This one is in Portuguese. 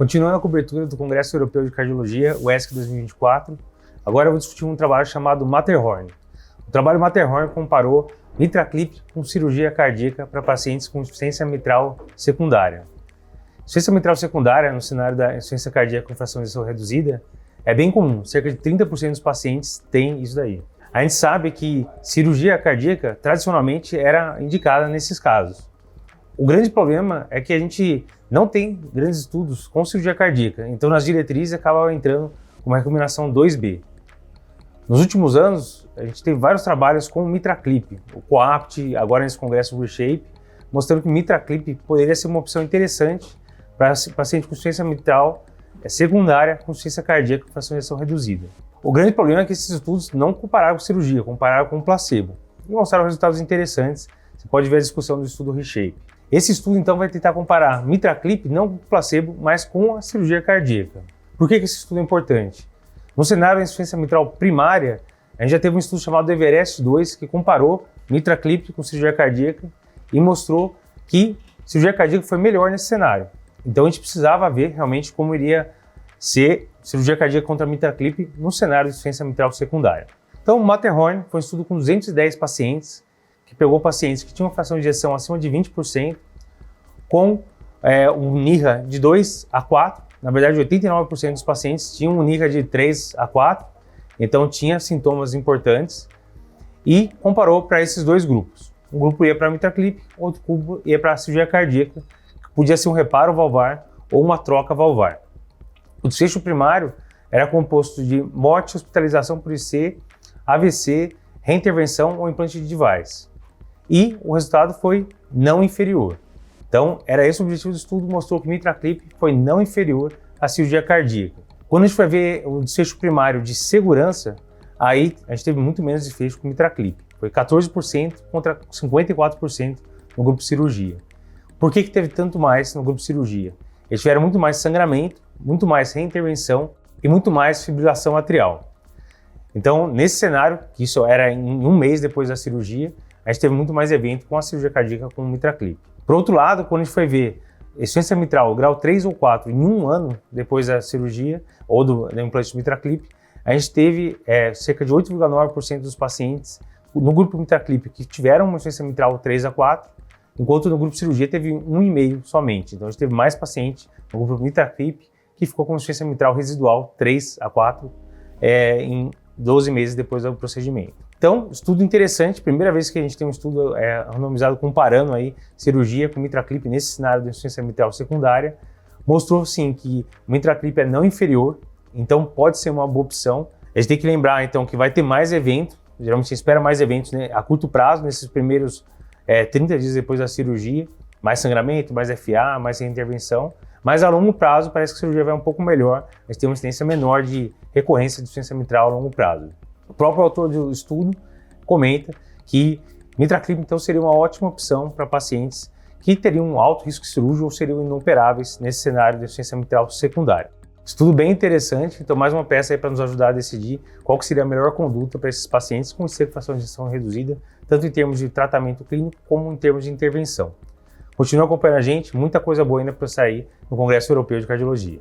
Continuando a cobertura do Congresso Europeu de Cardiologia, o ESC 2024, agora eu vou discutir um trabalho chamado Matterhorn. O trabalho Matterhorn comparou MitraClip com cirurgia cardíaca para pacientes com insuficiência mitral secundária. Insuficiência mitral secundária, no cenário da insuficiência cardíaca com fração de ejeção reduzida, é bem comum, cerca de 30% dos pacientes têm isso daí. A gente sabe que cirurgia cardíaca tradicionalmente era indicada nesses casos. O grande problema é que a gente não tem grandes estudos com cirurgia cardíaca, então nas diretrizes acaba entrando uma recomendação 2B. Nos últimos anos, a gente tem vários trabalhos com MitraClip, o COAPT, agora nesse congresso Reshape, mostrando que o MitraClip poderia ser uma opção interessante para paciente com insuficiência mitral secundária com insuficiência cardíaca com fração de ejeção reduzida. O grande problema é que esses estudos não compararam com cirurgia, compararam com placebo e mostraram resultados interessantes. Você pode ver a discussão do estudo Reshape. Esse estudo, então, vai tentar comparar MitraClip não com placebo, mas com a cirurgia cardíaca. Por que esse estudo é importante? No cenário da insuficiência mitral primária, a gente já teve um estudo chamado Everest 2, que comparou MitraClip com cirurgia cardíaca e mostrou que cirurgia cardíaca foi melhor nesse cenário. Então, a gente precisava ver realmente como iria ser cirurgia cardíaca contra MitraClip no cenário de insuficiência mitral secundária. Então, o Matterhorn foi um estudo com 210 pacientes, que pegou pacientes que tinham uma fração de ejeção acima de 20%, com um NIRA de 2 a 4. Na verdade, 89% dos pacientes tinham um NIRA de 3 a 4, então tinha sintomas importantes, e comparou para esses dois grupos. Um grupo ia para MitraClip, outro grupo ia para a cirurgia cardíaca, que podia ser um reparo valvar ou uma troca valvar. O desfecho primário era composto de morte e hospitalização por IC, AVC, reintervenção ou implante de device. E o resultado foi não inferior. Então, era esse o objetivo do estudo, mostrou que MitraClip foi não inferior à cirurgia cardíaca. Quando a gente vai ver o desfecho primário de segurança, aí a gente teve muito menos desfecho com MitraClip. Foi 14% contra 54% no grupo cirurgia. Por que teve tanto mais no grupo cirurgia? Eles tiveram muito mais sangramento, muito mais reintervenção e muito mais fibrilação atrial. Então, nesse cenário, que isso era em um mês depois da cirurgia, a gente teve muito mais evento com a cirurgia cardíaca com o MitraClip. Por outro lado, quando a gente foi ver insuficiência mitral grau 3 ou 4 em um ano depois da cirurgia ou do implante de MitraClip, a gente teve cerca de 8,9% dos pacientes no grupo MitraClip que tiveram uma insuficiência mitral 3 a 4, enquanto no grupo cirurgia teve 1,5% somente. Então a gente teve mais paciente no grupo MitraClip que ficou com insuficiência mitral residual 3 a 4 em 12 meses depois do procedimento. Então, estudo interessante, primeira vez que a gente tem um estudo randomizado comparando aí cirurgia com MitraClip nesse cenário de insuficiência mitral secundária. Mostrou sim que o MitraClip é não inferior, então pode ser uma boa opção. A gente tem que lembrar então que vai ter mais eventos, geralmente você espera mais eventos, né, a curto prazo, nesses primeiros 30 dias depois da cirurgia, mais sangramento, mais FA, mais reintervenção, mas a longo prazo parece que a cirurgia vai um pouco melhor, mas tem uma incidência menor de recorrência de insuficiência mitral a longo prazo. O próprio autor do estudo comenta que MitraClip então seria uma ótima opção para pacientes que teriam um alto risco cirúrgico ou seriam inoperáveis nesse cenário de insuficiência mitral secundária. Estudo bem interessante, então mais uma peça aí para nos ajudar a decidir qual que seria a melhor conduta para esses pacientes com fração de ejeção reduzida, tanto em termos de tratamento clínico como em termos de intervenção. Continua acompanhando a gente, muita coisa boa ainda para sair no Congresso Europeu de Cardiologia.